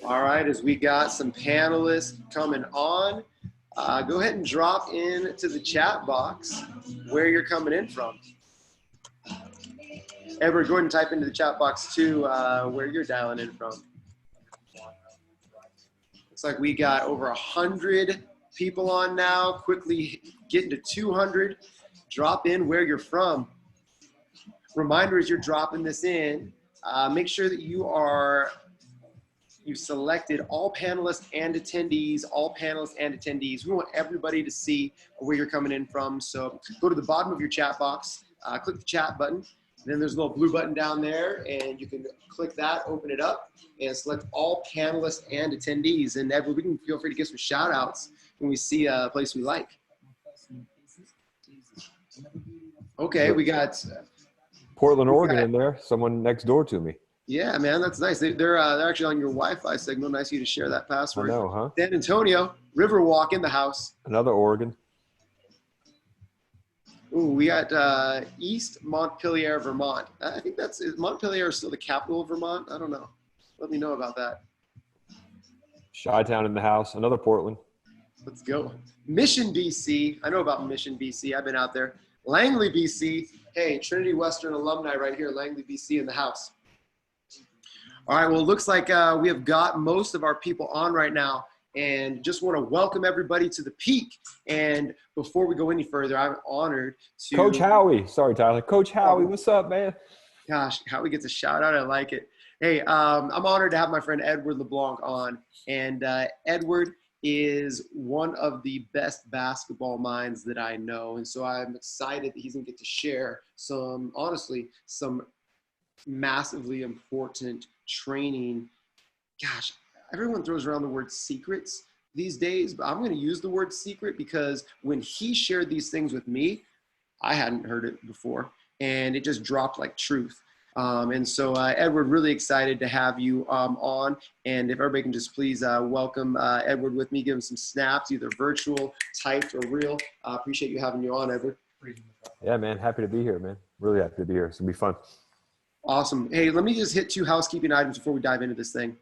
All right, as we got some panelists coming on, go ahead and drop into the chat box where you're coming in from. Edward, go ahead and type into the chat box too where you're dialing in from. Looks like we got over 100 people on now, quickly getting to 200. Drop in where you're from. Reminder as you're dropping this in, make sure that you've selected all panelists and attendees, We want everybody to see where you're coming in from. So go to the bottom of your chat box, click the chat button. Then there's a little blue button down there, and you can click that, open it up, and select all panelists and attendees. And Edward, we can feel free to give some shout outs when we see a place we like. Okay, we got Portland, Oregon in there, someone next door to me. Yeah, man, that's nice. They're actually on your Wi-Fi signal. Nice of you to share that password. I know, huh? San Antonio, Riverwalk in the house. Another Oregon. Ooh, we got East Montpelier, Vermont. I think is Montpelier still the capital of Vermont? I don't know. Let me know about that. Chi-Town in the house. Another Portland. Let's go. Mission, BC. I know about Mission, BC. I've been out there. Langley, BC. Hey, Trinity Western alumni right here. Langley, BC in the house. All right, well, it looks like we have got most of our people on right now, and just want to welcome everybody to the Peak. And before we go any further, I'm honored to— Coach Howie. Sorry, Tyler. Coach Howie, what's up, man? Gosh, Howie gets a shout out. I like it. Hey, I'm honored to have my friend Edward LeBlanc on. And Edward is one of the best basketball minds that I know. And so I'm excited that he's going to get to share some massively important training. Gosh, everyone throws around the word secrets these days, but I'm going to use the word secret because when he shared these things with me, I hadn't heard it before, and it just dropped like truth. And so, Edward, really excited to have you on. And if everybody can just please welcome Edward with me, give him some snaps, either virtual, typed, or real. Appreciate you having you on, Edward. Yeah, man. Happy to be here, man. Really happy to be here. It's going to be fun. Awesome. Hey, let me just hit 2 housekeeping items before we dive into this thing.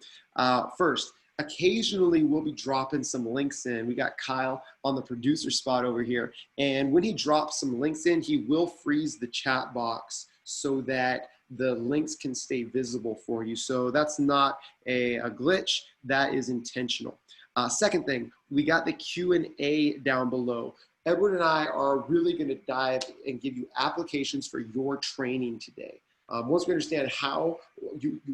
First, occasionally we'll be dropping some links in. We got Kyle on the producer spot over here. And when he drops some links in, he will freeze the chat box so that the links can stay visible for you. So that's not a glitch, that is intentional. Second thing, we got the Q&A down below. Edward and I are really going to dive and give you applications for your training today. Once we understand how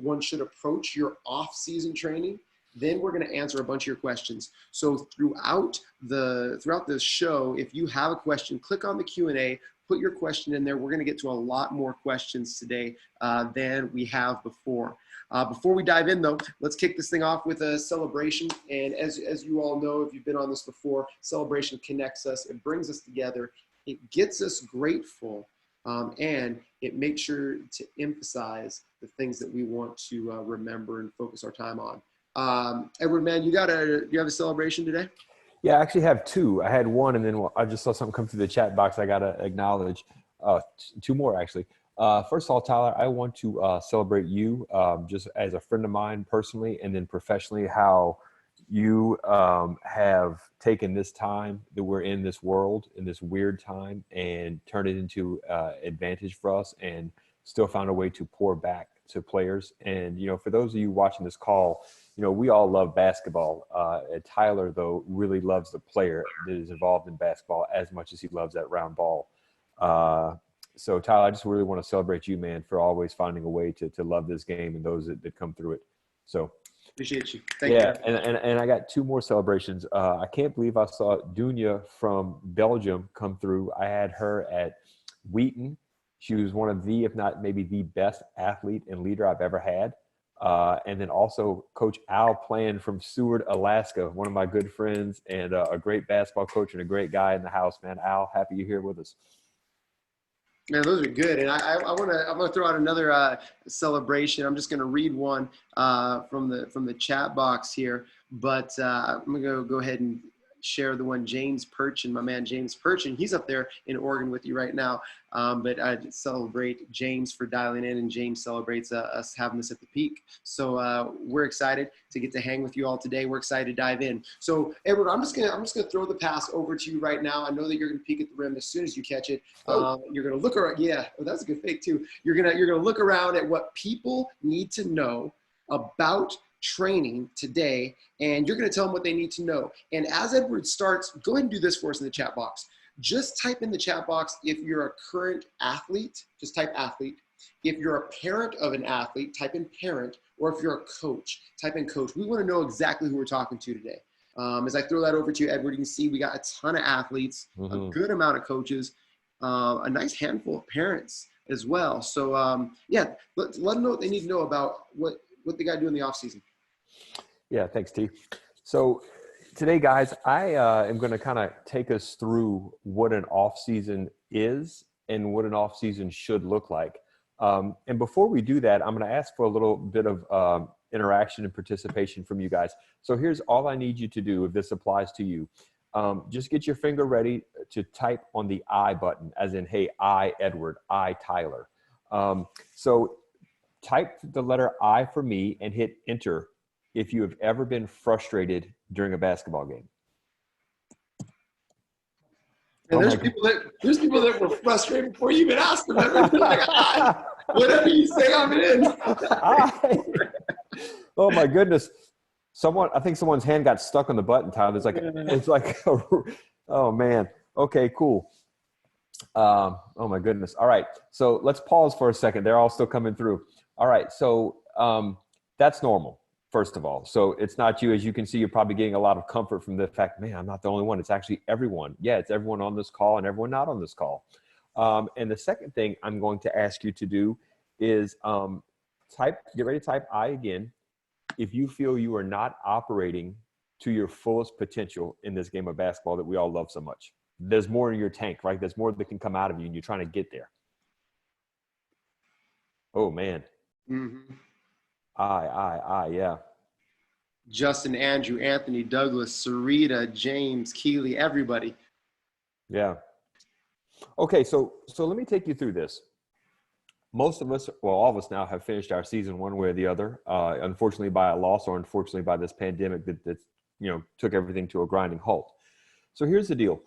one should approach your off-season training, then we're going to answer a bunch of your questions. So throughout the show, if you have a question, click on the Q&A, put your question in there. We're going to get to a lot more questions today than we have before. Before we dive in, though, let's kick this thing off with a celebration. And as you all know, if you've been on this before, celebration connects us. It brings us together. It gets us grateful. And it makes sure to emphasize the things that we want to remember and focus our time on. Edward, man, you have a celebration today? Yeah, I actually have 2. I had one, and then I just saw something come through the chat box I got to acknowledge. 2 more, actually. First of all, Tyler, I want to celebrate you just as a friend of mine personally, and then professionally, how you have taken this time that we're in this world, in this weird time, and turned it into advantage for us, and still found a way to pour back to players. And, you know, for those of you watching this call, you know, we all love basketball. Tyler, though, really loves the player that is involved in basketball as much as he loves that round ball. So, Tyler, I just really want to celebrate you, man, for always finding a way to love this game and those that come through it. So appreciate you. Thank you. And I got 2 more celebrations. I can't believe I saw Dunya from Belgium come through. I had her at Wheaton. She was one of the, if not maybe the best athlete and leader I've ever had. And then also Coach Al Plan from Seward, Alaska, one of my good friends and a great basketball coach and a great guy in the house, man. Al, happy you're here with us. Man, those are good. And I want to throw out another celebration. I'm just going to read one from the chat box here, but I'm going to go ahead and share the one James Perchin, my man James Perchin. He's up there in Oregon with you right now. But I celebrate James for dialing in, and James celebrates us having this at the peak. So we're excited to get to hang with you all today. We're excited to dive in. So Edward, I'm just gonna throw the pass over to you right now. I know that you're gonna peek at the rim as soon as you catch it. You're gonna look around. Yeah, that's a good fake too. You're gonna look around at what people need to know about training today, and you're going to tell them what they need to know. And as Edward starts, go ahead and do this for us in the chat box. Just type in the chat box if you're a current athlete, just type athlete. If you're a parent of an athlete, type in parent, or if you're a coach, type in coach. We want to know exactly who we're talking to today. As I throw that over to you, Edward, you can see we got a ton of athletes, a good amount of coaches, a nice handful of parents as well. So yeah, let them know what they need to know about what they got to do in the off season. Yeah, thanks, T. So today, guys, I am going to kind of take us through what an off season is and what an off season should look like. And before we do that, I'm going to ask for a little bit of interaction and participation from you guys. So here's all I need you to do if this applies to you. Just get your finger ready to type on the I button, as in, hey, I, Edward, I, Tyler. So type the letter I for me and hit enter if you have ever been frustrated during a basketball game. And there's people that were frustrated before you even asked them. Like, whatever you say, I'm in. Oh my goodness. I think someone's hand got stuck on the button, Tyler. It's like, oh man. Okay, cool. Oh my goodness. All right. So let's pause for a second. They're all still coming through. All right. So that's normal, first of all. So it's not you. As you can see, you're probably getting a lot of comfort from the fact, man, I'm not the only one. It's actually everyone. Yeah, it's everyone on this call and everyone not on this call. And the second thing I'm going to ask you to do is get ready to type I again if you feel you are not operating to your fullest potential in this game of basketball that we all love so much. There's more in your tank, right? There's more that can come out of you and you're trying to get there. Oh, man. Mm-hmm. Yeah. Justin, Andrew, Anthony, Douglas, Sarita, James, Keeley, everybody. Yeah. Okay, so let me take you through this. Most of us, well, all of us now have finished our season one way or the other, unfortunately by a loss or unfortunately by this pandemic that took everything to a grinding halt. So here's the deal.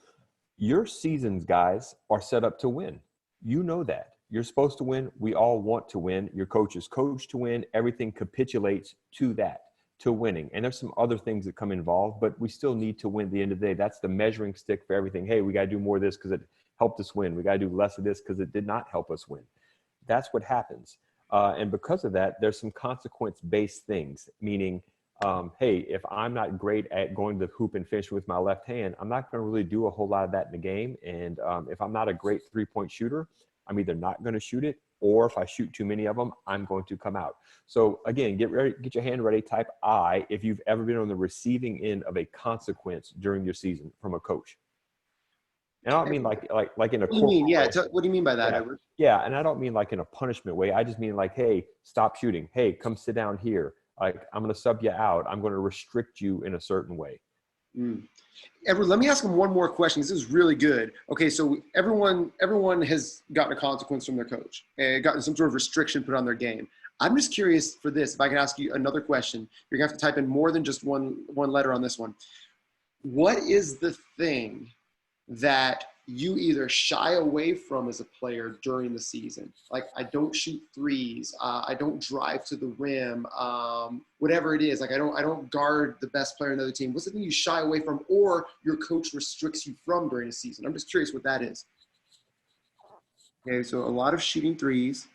Your seasons, guys, are set up to win. You know that. You're supposed to win. We all want to win. Your coaches coach to win. Everything capitulates to that, to winning. And there's some other things that come involved, but we still need to win at the end of the day. That's the measuring stick for everything. Hey, we got to do more of this because it helped us win. We got to do less of this because it did not help us win. That's what happens. And because of that, there's some consequence-based things, meaning, hey, if I'm not great at going to the hoop and finish with my left hand, I'm not going to really do a whole lot of that in the game. And if I'm not a great three-point shooter, I'm either not going to shoot it, or if I shoot too many of them, I'm going to come out. So again, get ready, get your hand ready, type I if you've ever been on the receiving end of a consequence during your season from a coach. And I don't mean like in a. What do you mean? Yeah. What do you mean by that, yeah. Edward? Yeah, and I don't mean like in a punishment way. I just mean like, hey, stop shooting. Hey, come sit down here. Like, I'm going to sub you out. I'm going to restrict you in a certain way. Edward, let me ask him one more question. This is really good. Okay, so everyone has gotten a consequence from their coach and gotten some sort of restriction put on their game. I'm just curious for this. If I can ask you another question, you're gonna have to type in more than just one letter on this one. What is the thing that you either shy away from as a player during the season? Like, I don't shoot threes, I don't drive to the rim, whatever it is. Like, I don't guard the best player in the other team. What's the thing you shy away from, or your coach restricts you from during the season? I'm just curious what that is. Okay, so a lot of shooting threes,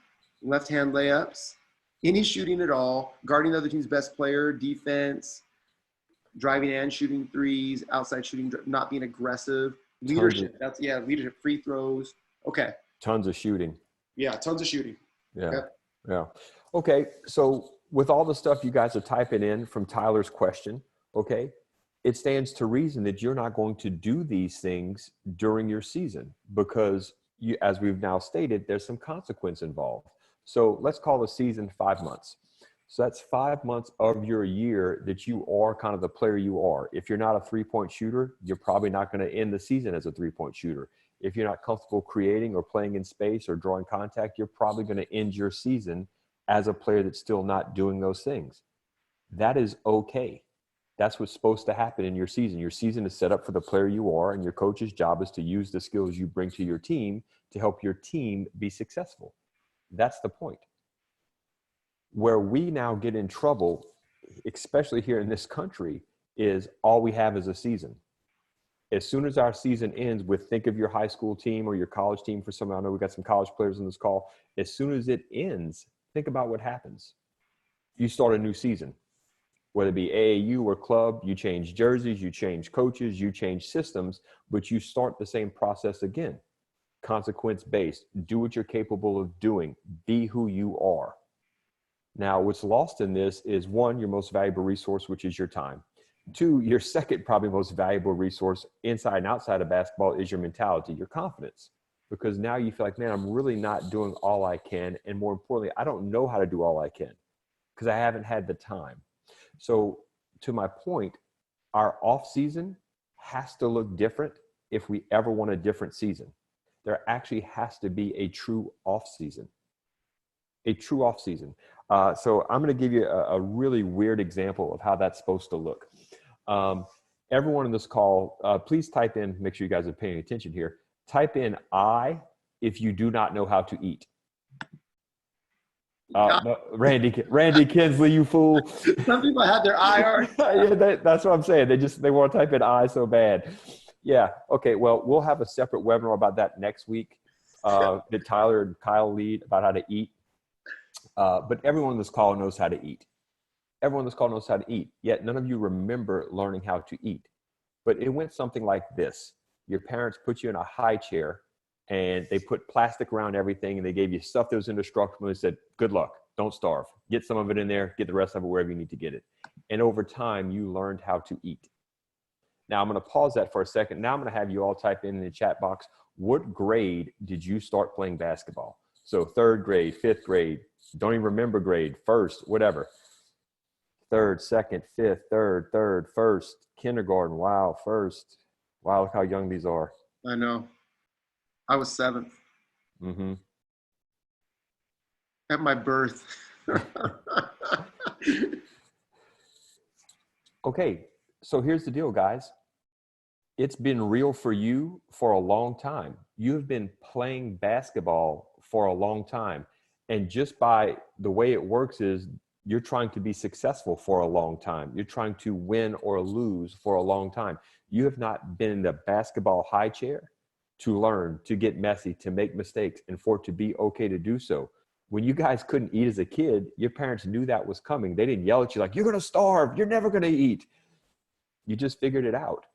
left-hand layups, any shooting at all, guarding the other team's best player, defense, driving and shooting threes, outside shooting, not being aggressive. Leadership, leadership, free throws. Okay. Tons of shooting. Yeah, tons of shooting. Yeah, okay. Yeah. Okay, so with all the stuff you guys are typing in from Tyler's question, okay, it stands to reason that you're not going to do these things during your season because, as we've now stated, there's some consequence involved. So let's call the season 5 months. So that's 5 months of your year that you are kind of the player you are. If you're not a three-point shooter, you're probably not going to end the season as a three-point shooter. If you're not comfortable creating or playing in space or drawing contact, you're probably going to end your season as a player that's still not doing those things. That is okay. That's what's supposed to happen in your season. Your season is set up for the player you are, and your coach's job is to use the skills you bring to your team to help your team be successful. That's the point. Where we now get in trouble, especially here in this country, is all we have is a season. As soon as our season ends with, think of your high school team or your college team for some, I know we got some college players on this call. As soon as it ends, think about what happens. You start a new season, whether it be AAU or club, you change jerseys, you change coaches, you change systems, but you start the same process again. Consequence-based, do what you're capable of doing, be who you are. Now, what's lost in this is, one, your most valuable resource, which is your time. Two, your second probably most valuable resource inside and outside of basketball is your mentality, your confidence. Because now you feel like, man, I'm really not doing all I can. And more importantly, I don't know how to do all I can because I haven't had the time. So to my point, our off season has to look different if we ever want a different season. There actually has to be a true off season. A true off season. So I'm going to give you a really weird example of how that's supposed to look. Everyone in this call, please type in, make sure you guys are paying attention here. Type in I if you do not know how to eat. No, Randy Kinsley, you fool. Some people had their IR. Yeah, that's what I'm saying. They want to type in I so bad. Yeah. Okay. Well, we'll have a separate webinar about that next week. That Tyler and Kyle lead about how to eat. But everyone on this call knows how to eat. Everyone on this call knows how to eat, yet none of you remember learning how to eat. But it went something like this. Your parents put you in a high chair and they put plastic around everything and they gave you stuff that was indestructible and said, good luck, don't starve. Get some of it in there, get the rest of it wherever you need to get it. And over time, you learned how to eat. Now I'm gonna pause that for a second. Now I'm gonna have you all type in the chat box, what grade did you start playing basketball? So 3rd grade, 5th grade, don't even remember grade, 1st, whatever. 3rd, 2nd, 5th, 3rd, 1st, kindergarten, wow, 1st. Wow, look how young these are. I know. I was 7th. Mm-hmm. At my birth. Okay, so here's the deal, guys. It's been real for you for a long time. You've been playing basketball for a long time. And just by the way it works is you're trying to be successful for a long time. You're trying to win or lose for a long time. You have not been in the basketball high chair to learn, to get messy, to make mistakes, and for it to be okay to do so. When you guys couldn't eat as a kid, your parents knew that was coming. They didn't yell at you like, you're going to starve. You're never going to eat. You just figured it out.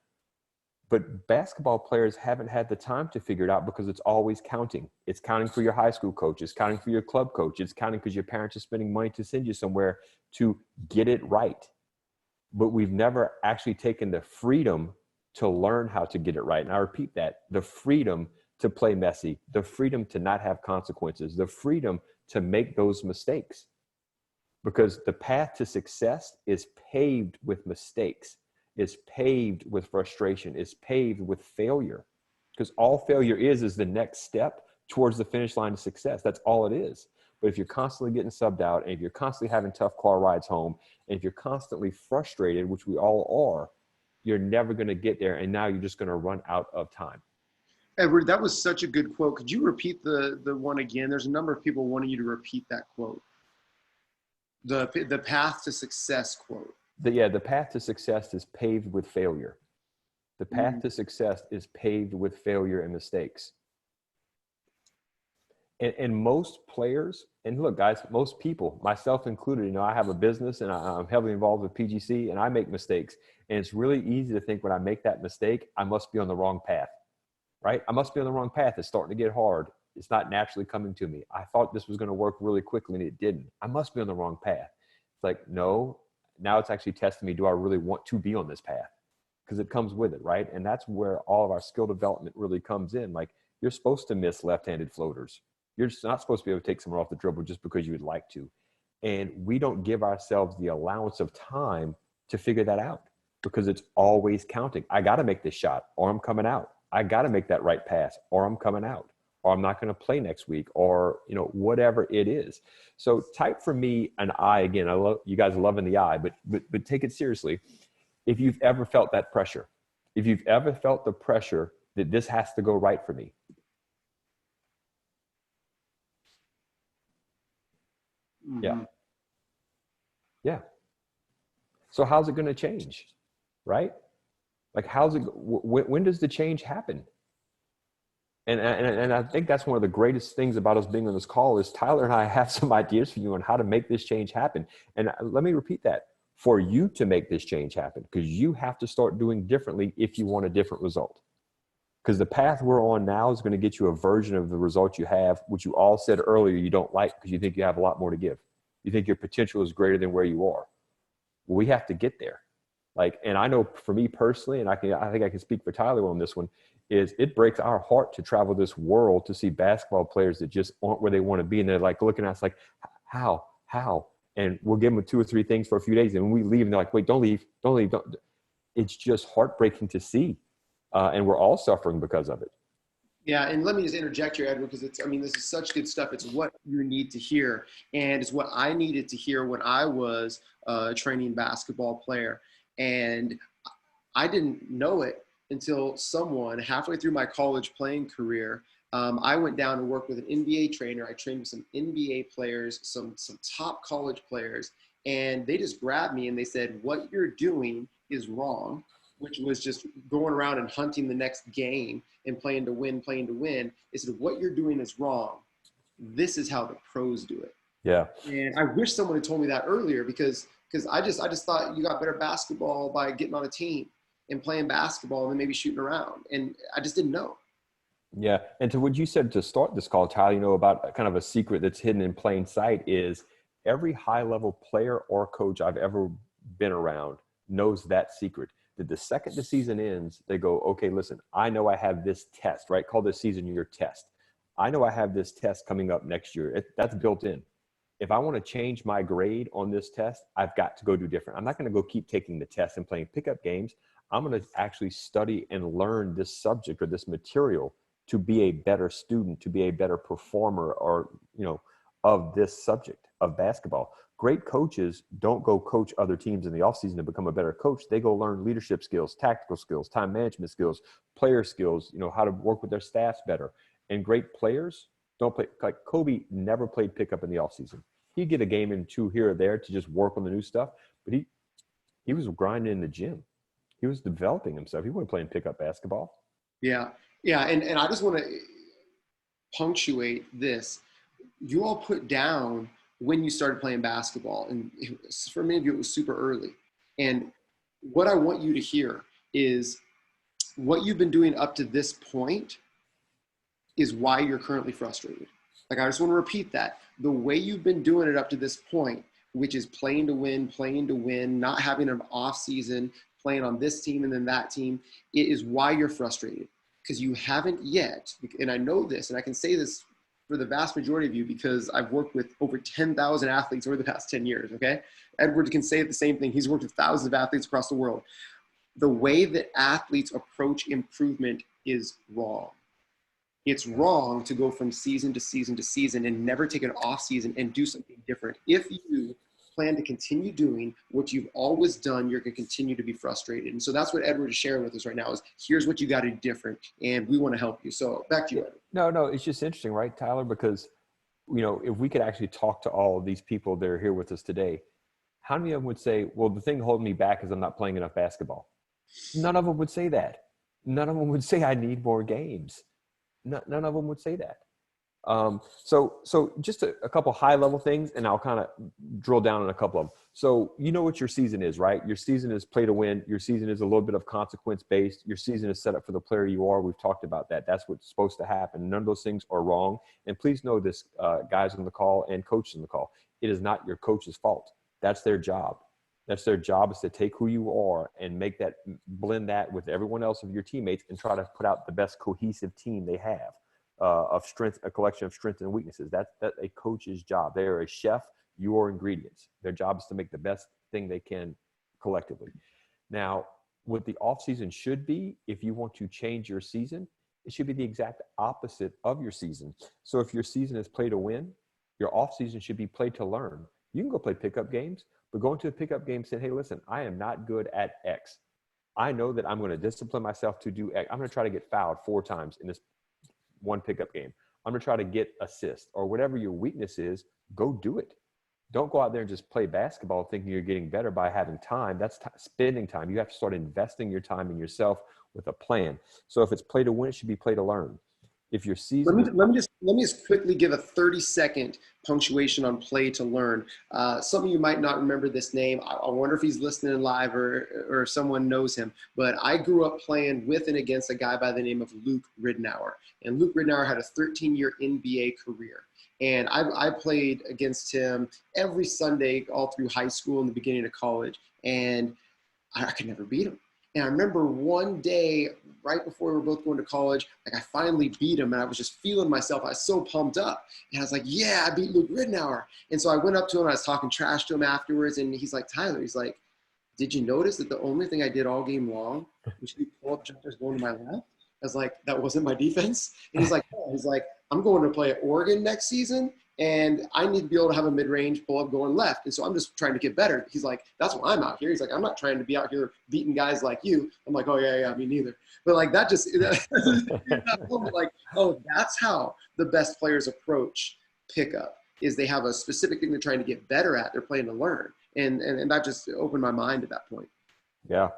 But basketball players haven't had the time to figure it out because it's always counting. It's counting for your high school coach. It's counting for your club coach. It's counting because your parents are spending money to send you somewhere to get it right. But we've never actually taken the freedom to learn how to get it right. And I repeat that, the freedom to play messy, the freedom to not have consequences, the freedom to make those mistakes. Because the path to success is paved with mistakes. Is paved with frustration, is paved with failure. Because all failure is the next step towards the finish line of success. That's all it is. But if you're constantly getting subbed out, and if you're constantly having tough car rides home, and if you're constantly frustrated, which we all are, you're never going to get there. And now you're just going to run out of time. Edward, that was such a good quote. Could you repeat the one again? There's a number of people wanting you to repeat that quote. The path to success quote. The path to success is paved with failure. The path to success is paved with failure and mistakes. And most players, and look, guys, most people, myself included, I have a business and I'm heavily involved with PGC and I make mistakes. And it's really easy to think when I make that mistake, I must be on the wrong path, right? I must be on the wrong path. It's starting to get hard. It's not naturally coming to me. I thought this was going to work really quickly and it didn't. I must be on the wrong path. It's like, no. Now it's actually testing me. Do I really want to be on this path? Because it comes with it, right? And that's where all of our skill development really comes in. Like, you're supposed to miss left-handed floaters. You're just not supposed to be able to take someone off the dribble just because you would like to. And we don't give ourselves the allowance of time to figure that out because it's always counting. I got to make this shot or I'm coming out. I got to make that right pass or I'm coming out, or I'm not going to play next week, or, you know, whatever it is. So type for me an I. Again, I love you guys loving the I, but take it seriously. If you've ever felt that pressure, if you've ever felt the pressure that this has to go right for me. Mm-hmm. Yeah. Yeah. So how's it going to change? Right? Like, when does the change happen? And I think that's one of the greatest things about us being on this call is Tyler and I have some ideas for you on how to make this change happen. And let me repeat that. For you to make this change happen, because you have to start doing differently if you want a different result. Because the path we're on now is going to get you a version of the result you have, which you all said earlier you don't like because you think you have a lot more to give. You think your potential is greater than where you are. Well, we have to get there. Like, and I know for me personally, and I think I can speak for Tyler on this one, is it breaks our heart to travel this world to see basketball players that just aren't where they want to be. And they're like looking at us like, how? And we'll give them 2 or 3 things for a few days. And when we leave, and they're like, wait, don't leave. It's just heartbreaking to see. And we're all suffering because of it. Yeah, and let me just interject here, Edward, because this is such good stuff. It's what you need to hear, and it's what I needed to hear when I was a training basketball player. And I didn't know it until someone halfway through my college playing career, I went down and worked with an NBA trainer. I trained with some NBA players, some top college players, and they just grabbed me and they said, what you're doing is wrong, which was just going around and hunting the next game and playing to win. They said, what you're doing is wrong. This is how the pros do it. Yeah. And I wish someone had told me that earlier because I just thought you got better basketball by getting on a team and playing basketball and then maybe shooting around. And I just didn't know. Yeah. And to what you said to start this call, Tyler, you know, about kind of a secret that's hidden in plain sight is every high level player or coach I've ever been around knows that secret. That the second the season ends, they go, okay, listen, I know I have this test, right? Call this season your test. I know I have this test coming up next year. That's built in. If I want to change my grade on this test, I've got to go do different. I'm not going to go keep taking the test and playing pickup games. I'm going to actually study and learn this subject or this material to be a better student, to be a better performer, or, you know, of this subject of basketball. Great coaches don't go coach other teams in the offseason to become a better coach. They go learn leadership skills, tactical skills, time management skills, player skills, you know, how to work with their staffs better. And great players don't play. Like Kobe never played pickup in the offseason. He'd get a game or 2 here or there to just work on the new stuff, but he was grinding in the gym. He was developing himself. He wasn't playing pickup basketball. Yeah. And I just want to punctuate this. You all put down when you started playing basketball, and for many of you, it was super early. And what I want you to hear is what you've been doing up to this point is why you're currently frustrated. Like, I just want to repeat that. The way you've been doing it up to this point, which is playing to win, not having an off season, playing on this team and then that team, it is why you're frustrated. Because you haven't yet, and I know this, and I can say this for the vast majority of you because I've worked with over 10,000 athletes over the past 10 years, okay? Edward can say the same thing. He's worked with thousands of athletes across the world. The way that athletes approach improvement is wrong. It's wrong to go from season to season to season and never take an off season and do something different. If you plan to continue doing what you've always done, you're going to continue to be frustrated. And so that's what Edward is sharing with us right now is here's what you got to do different. And we want to help you. So back to you, Edward. No, it's just interesting, right, Tyler? Because, you know, if we could actually talk to all of these people that are here with us today, how many of them would say, well, the thing holding me back is I'm not playing enough basketball? None of them would say that. None of them would say I need more games. None of them would say that. So just a couple high level things, and I'll kind of drill down on a couple of them. So you know what your season is, right? Your season is play to win. Your season is a little bit of consequence based. Your season is set up for the player you are. We've talked about that. That's what's supposed to happen. None of those things are wrong. And please know this, guys on the call and coaches on the call. It is not your coach's fault. That's their job. That's their job, is to take who you are and make that, blend that with everyone else of your teammates and try to put out the best cohesive team they have. Of strength, a collection of strengths and weaknesses. That's a coach's job. They are a chef your ingredients. Their job is to make the best thing they can collectively. Now, what the off season should be, if you want to change your season, it should be the exact opposite of your season. So if your season is play to win, your off season should be play to learn. You can go play pickup games, but go into a pickup game saying, hey, listen, I am not good at X. I know that I'm going to discipline myself to do X. I'm going to try to get fouled 4 times in this one pickup game. I'm going to try to get assists, or whatever your weakness is, go do it. Don't go out there and just play basketball thinking you're getting better by having time. That's spending time. You have to start investing your time in yourself with a plan. So if it's play to win, it should be play to learn. If your season let me just quickly give a 30-second punctuation on play to learn. Some of you might not remember this name. I wonder if he's listening live or someone knows him. But I grew up playing with and against a guy by the name of Luke Ridnour. And Luke Ridnour had a 13-year NBA career. And I played against him every Sunday all through high school and the beginning of college. And I could never beat him. And I remember one day, right before we were both going to college, like I finally beat him and I was just feeling myself. I was so pumped up. And I was like, yeah, I beat Luke Ridnour. And so I went up to him and I was talking trash to him afterwards. And he's like, Tyler, he's like, did you notice that the only thing I did all game long was shoot pull-up jumpers going to my left? I was like, that wasn't my defense. And he's like, oh. He's like, I'm going to play at Oregon next season. And I need to be able to have a mid-range pull-up going left. And so I'm just trying to get better. He's like, that's why I'm out here. He's like, I'm not trying to be out here beating guys like you. I'm like, oh, yeah, me neither. But like that just, like, oh, that's how the best players approach pickup, is they have a specific thing they're trying to get better at. They're playing to learn. And that just opened my mind at that point. Yeah.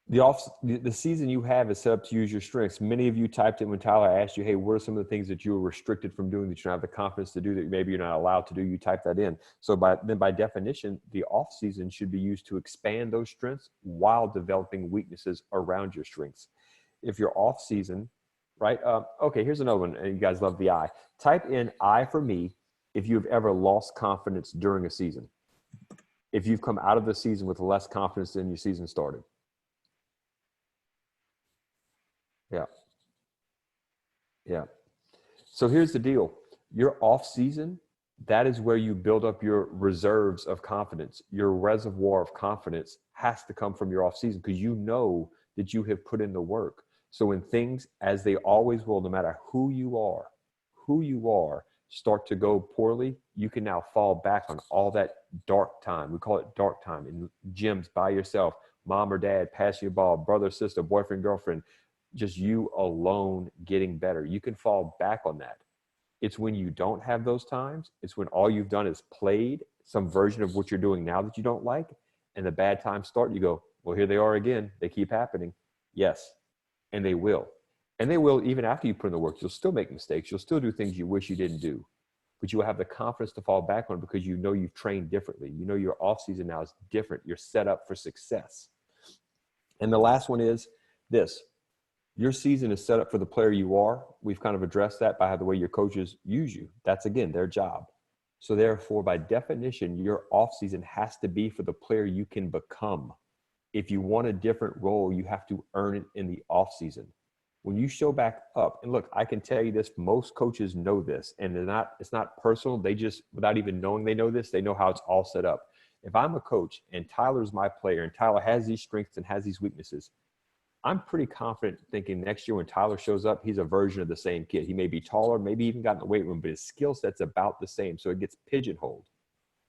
The season you have is set up to use your strengths. Many of you typed in when Tyler asked you, hey, what are some of the things that you were restricted from doing that you don't have the confidence to do that maybe you're not allowed to do? You type that in. So by definition, the off season should be used to expand those strengths while developing weaknesses around your strengths. If your off season, right? Okay, here's another one. And you guys love the I. Type in I for me if you've ever lost confidence during a season. If you've come out of the season with less confidence than your season started. Yeah. So here's the deal. Your off season, that is where you build up your reserves of confidence. Your reservoir of confidence has to come from your off season because you know that you have put in the work. So when things, as they always will, no matter who you are, start to go poorly, you can now fall back on all that dark time. We call it dark time in gyms by yourself, mom or dad passing your ball, brother, sister, boyfriend, girlfriend, just you alone getting better. You can fall back on that. It's when you don't have those times. It's when all you've done is played some version of what you're doing now that you don't like, and the bad times start. You go, well, here they are again. They keep happening. Yes, and they will. And they will even after you put in the work. You'll still make mistakes. You'll still do things you wish you didn't do. But you will have the confidence to fall back on because you know you've trained differently. You know your off season now is different. You're set up for success. And the last one is this. Your season is set up for the player you are. We've kind of addressed that by the way your coaches use you. That's, again, their job. So therefore, by definition, your offseason has to be for the player you can become. If you want a different role, you have to earn it in the offseason. When you show back up, and look, I can tell you this, most coaches know this, and it's not personal. They just, without even knowing they know this, they know how it's all set up. If I'm a coach and Tyler's my player and Tyler has these strengths and has these weaknesses, I'm pretty confident thinking next year when Tyler shows up, he's a version of the same kid. He may be taller, maybe even got in the weight room, but his skill set's about the same. So it gets pigeonholed.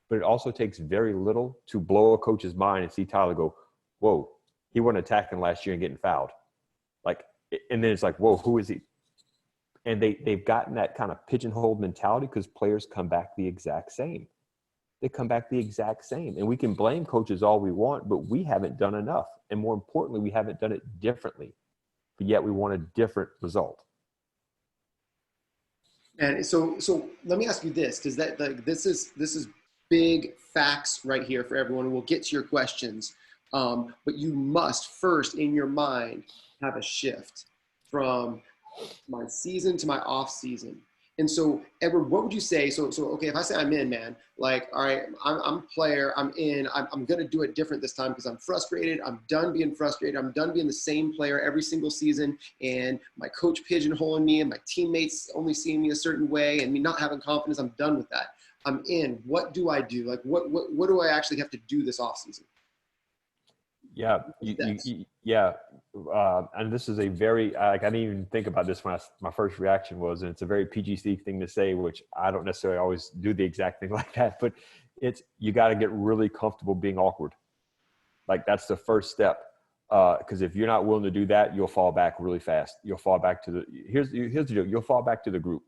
But it also takes very little to blow a coach's mind and see Tyler go, whoa, he wasn't attacking last year and getting fouled. Like, and then it's like, whoa, who is he? And they've gotten that kind of pigeonholed mentality because players come back the exact same. They come back the exact same. And we can blame coaches all we want, but we haven't done enough. And more importantly, we haven't done it differently, but yet we want a different result. And so let me ask you this, because this is big facts right here for everyone. We'll get to your questions. But you must first in your mind have a shift from my season to my off season. And so, Edward, what would you say? So okay, if I say I'm in, man, like, all right, I'm a player, I'm in, I'm going to do it different this time because I'm frustrated. I'm done being frustrated. I'm done being the same player every single season. And my coach pigeonholing me and my teammates only seeing me a certain way and me not having confidence. I'm done with that. I'm in. What do I do? Like, what do I actually have to do this offseason? Yeah, yeah, and this is a very like I didn't even think about this when my first reaction was, and it's a very PGC thing to say, which I don't necessarily always do the exact thing like that, but it's you got to get really comfortable being awkward. Like that's the first step, because if you're not willing to do that, you'll fall back really fast. You'll fall back to the here's the deal. You'll fall back to the group,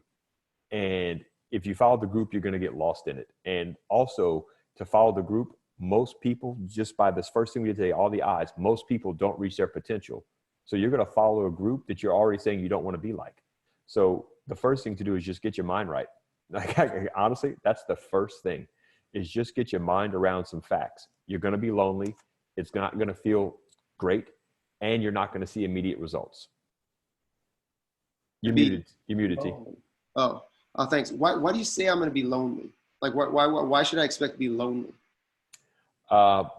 and if you follow the group, you're going to get lost in it. And also to follow the group, most people, just by this first thing we did today, all the odds, most people don't reach their potential. So you're going to follow a group that you're already saying you don't want to be like. So the first thing to do is just get your mind right. Like, honestly, that's the first thing, is just get your mind around some facts. You're going to be lonely. It's not going to feel great. And you're not going to see immediate results. You're muted. You're muted, T. Oh, thanks. Why do you say I'm going to be lonely? Like, why should I expect to be lonely?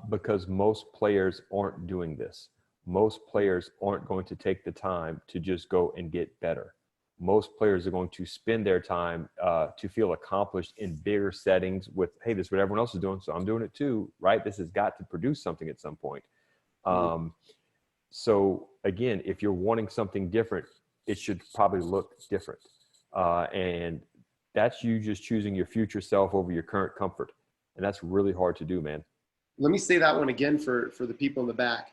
Because most players aren't doing this. Most players aren't going to take the time to just go and get better. Most players are going to spend their time to feel accomplished in bigger settings with, hey, this is what everyone else is doing, so I'm doing it too, right? This has got to produce something at some point. So again, if you're wanting something different, it should probably look different. And that's you just choosing your future self over your current comfort. And that's really hard to do, man. Let me say that one again for the people in the back.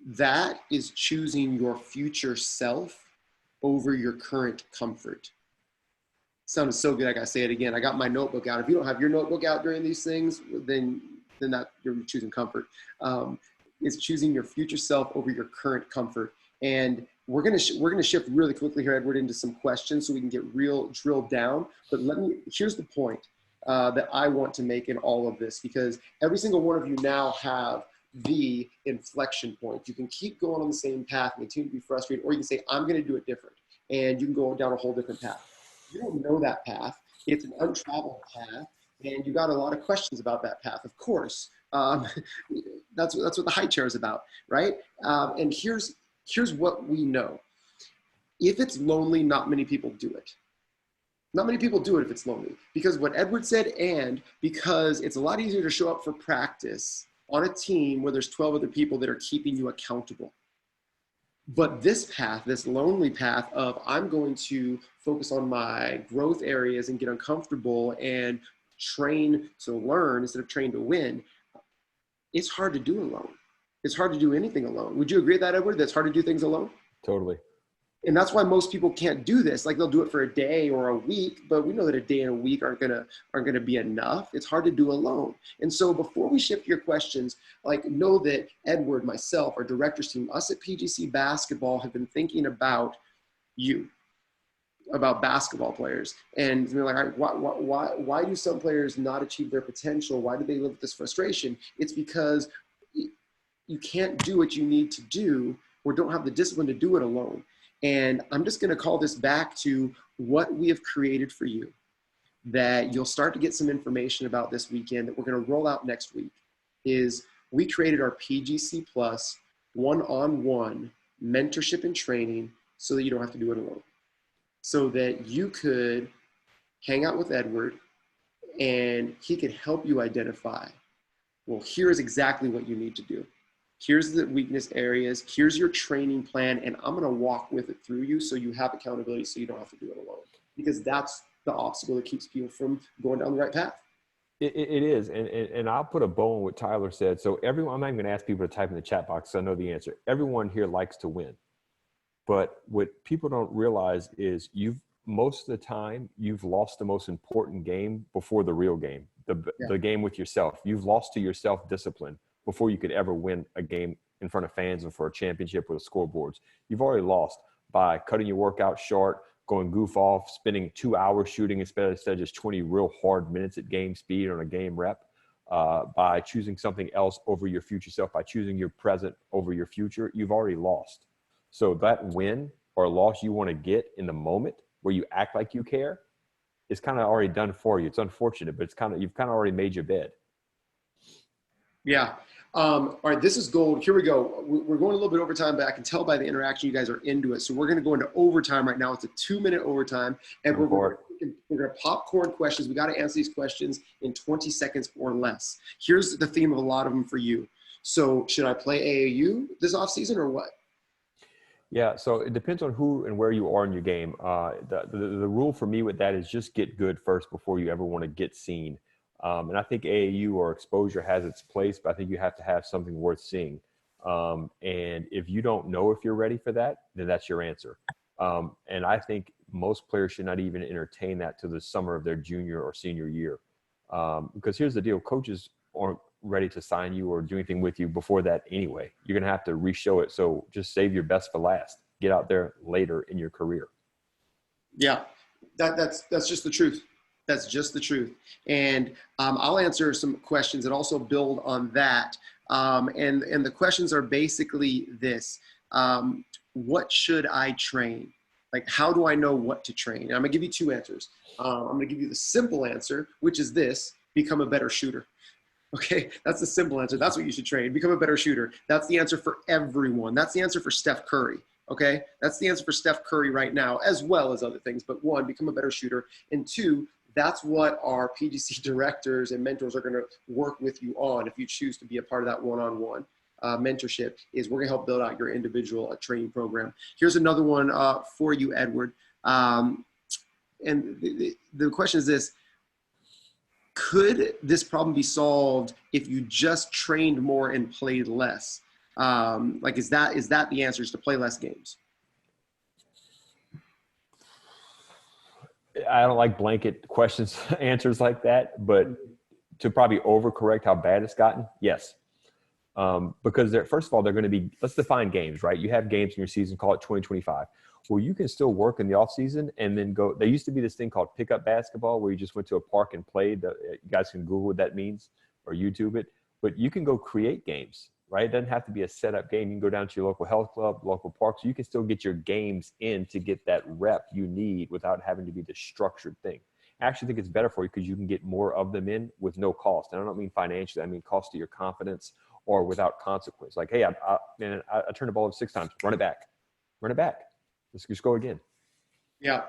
That is choosing your future self over your current comfort. Sounded so good. I gotta say it again. I got my notebook out. If you don't have your notebook out during these things, then that you're choosing comfort. It's choosing your future self over your current comfort. And we're gonna shift really quickly here, Edward, into some questions so we can get real drilled down. But here's the point that I want to make in all of this, because every single one of you now have the inflection point. You can keep going on the same path and continue to be frustrated, or you can say, I'm going to do it different. And you can go down a whole different path. You don't know that path. It's an untraveled path. And you got a lot of questions about that path, of course. That's what the high chair is about, right? And here's what we know. If it's lonely, not many people do it. Not many people do it if it's lonely, because what Edward said, and because it's a lot easier to show up for practice on a team where there's 12 other people that are keeping you accountable. But this path, this lonely path of I'm going to focus on my growth areas and get uncomfortable and train to learn instead of train to win, it's hard to do alone. It's hard to do anything alone. Would you agree with that, Edward? That's hard to do things alone? Totally. And that's why most people can't do this. Like, they'll do it for a day or a week, but we know that a day and a week aren't gonna be enough. It's hard to do alone. And so before we shift your questions, like, know that Edward, myself, our directors team, us at PGC Basketball have been thinking about you, about basketball players. And they're like, why do some players not achieve their potential? Why do they live with this frustration? It's because you can't do what you need to do, or don't have the discipline to do it alone. And I'm just going to call this back to what we have created for you, that you'll start to get some information about this weekend that we're going to roll out next week. Is we created our PGC Plus one-on-one mentorship and training so that you don't have to do it alone. So that you could hang out with Edward and he could help you identify, well, here's exactly what you need to do. Here's the weakness areas, here's your training plan, and I'm gonna walk with it through you so you have accountability so you don't have to do it alone. Because that's the obstacle that keeps people from going down the right path. It is, and I'll put a bow on what Tyler said. So everyone, I'm not even gonna ask people to type in the chat box so I know the answer. Everyone here likes to win. But what people don't realize is most of the time, you've lost the most important game before the real game, the game with yourself. You've lost to your self-discipline before you could ever win a game in front of fans and for a championship with scoreboards. You've already lost by cutting your workout short, going goof off, spending 2 hours shooting instead of just 20 real hard minutes at game speed on a game rep, by choosing something else over your future self, by choosing your present over your future. You've already lost. So that win or loss you want to get in the moment where you act like you care, is kind of already done for you. It's unfortunate, but you've kind of already made your bed. Yeah. All right, this is gold. Here we go. We're going a little bit overtime, but I can tell by the interaction you guys are into it. So we're going to go into overtime right now. It's a 2-minute overtime, and we're going to popcorn questions. We got to answer these questions in 20 seconds or less. Here's the theme of a lot of them for you. So should I play AAU this offseason or what? Yeah, so it depends on who and where you are in your game. The rule for me with that is just get good first before you ever want to get seen. And I think AAU or exposure has its place, but I think you have to have something worth seeing. And if you don't know if you're ready for that, then that's your answer. And I think most players should not even entertain that till the summer of their junior or senior year. Because here's the deal, coaches aren't ready to sign you or do anything with you before that anyway. You're going to have to re-show it. So just save your best for last. Get out there later in your career. Yeah, that's just the truth. That's just the truth. And I'll answer some questions that also build on that. And the questions are basically this. What should I train? Like, how do I know what to train? And I'm going to give you 2 answers. I'm going to give you the simple answer, which is this: become a better shooter. Okay, that's the simple answer. That's what you should train. Become a better shooter. That's the answer for everyone. That's the answer for Steph Curry. Okay, that's the answer for Steph Curry right now, as well as other things. But 1, become a better shooter. And 2, that's what our PGC directors and mentors are going to work with you on if you choose to be a part of that one-on-one mentorship. Is we're going to help build out your individual training program. Here's another one for you, Edward. And the question is this: could this problem be solved if you just trained more and played less? Like, is that the answer, is to play less games? I don't like blanket questions, answers like that, but to probably overcorrect how bad it's gotten, yes. Because first of all, they're going to be, let's define games, right? You have games in your season, call it 2025. Well, you can still work in the off season and then go. There used to be this thing called pickup basketball where you just went to a park and played. You guys can Google what that means or YouTube it, but you can go create games, right? It doesn't have to be a setup game. You can go down to your local health club, local park. So you can still get your games in to get that rep you need without having to be the structured thing. I actually think it's better for you because you can get more of them in with no cost. And I don't mean financially. I mean cost to your confidence or without consequence. Like, hey, I turned the ball over 6 times. Run it back. Let's just go again. Yeah.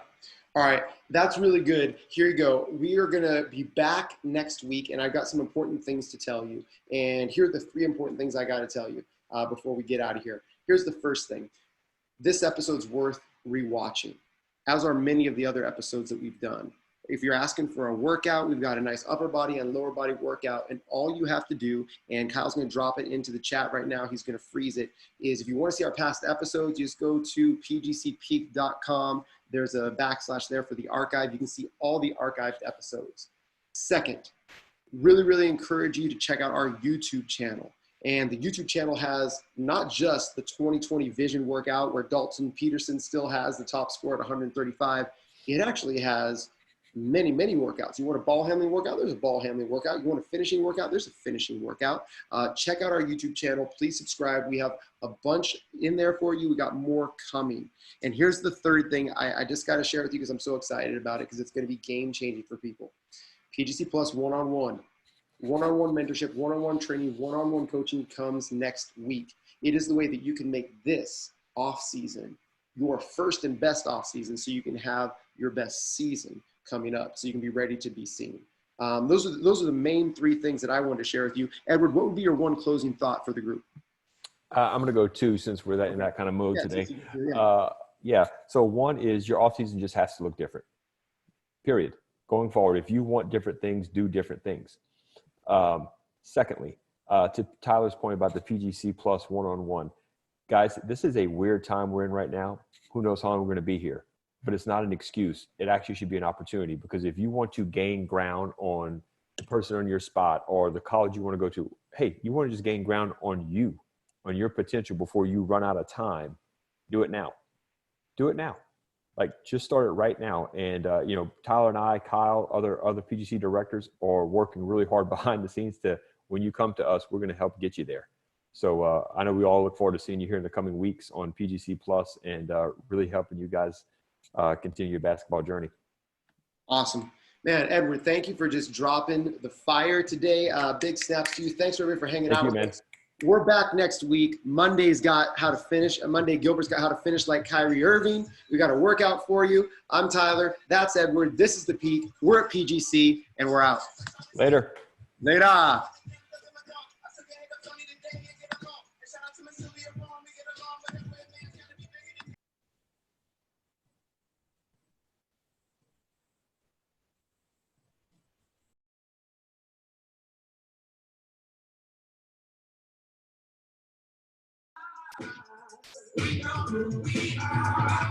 All right. That's really good. Here you go. We are going to be back next week, and I've got some important things to tell you. And here are the 3 important things I got to tell you before we get out of here. Here's the first thing. This episode's worth rewatching, as are many of the other episodes that we've done. If you're asking for a workout, we've got a nice upper body and lower body workout. And all you have to do, and Kyle's going to drop it into the chat right now, he's going to freeze it, is if you want to see our past episodes, you just go to pgcpeak.com. There's a / there for the archive. You can see all the archived episodes. Second, really encourage you to check out our YouTube channel. And the YouTube channel has not just the 2020 vision workout where Dalton Peterson still has the top score at 135. It actually has many workouts. You want a ball handling workout? There's a ball handling workout. You want a finishing workout? There's a finishing workout. Check out our YouTube channel. Please subscribe. We have a bunch in there for you. We got more coming. And here's the third thing I just got to share with you because I'm so excited about it because it's going to be game changing for people. PGC Plus one-on-one mentorship, one-on-one training, one-on-one coaching comes next week. It is the way that you can make this off season your first and best off season so you can have your best season coming up, so you can be ready to be seen. Those are the main 3 things that I wanted to share with you. Edward, what would be your one closing thought for the group? I'm going to go 2 since we're in that kind of mode today. Yeah. So 1 is your offseason just has to look different, period. Going forward, if you want different things, do different things. Secondly, to Tyler's point about the PGC Plus one-on-one, guys, this is a weird time we're in right now. Who knows how long we're going to be here? But it's not an excuse. It actually should be an opportunity because if you want to gain ground on the person on your spot or the college you want to go to, hey, you want to just gain ground on you, on your potential before you run out of time, do it now. Do it now. Like, just start it right now. And, Tyler and I, Kyle, other PGC directors are working really hard behind the scenes to, when you come to us, we're going to help get you there. So I know we all look forward to seeing you here in the coming weeks on PGC Plus and really helping you guys continue your basketball journey. Awesome. Man, Edward, thank you for just dropping the fire today. Big snaps to you. Thanks everybody for hanging Thank out you, with man. us. We're back next week. Monday's got how to finish. Monday, Gilbert's got how to finish like Kyrie Irving. We got a workout for you. I'm Tyler. That's Edward. This is The Peak. We're at PGC, and we're out. Later. Later. We know who we are.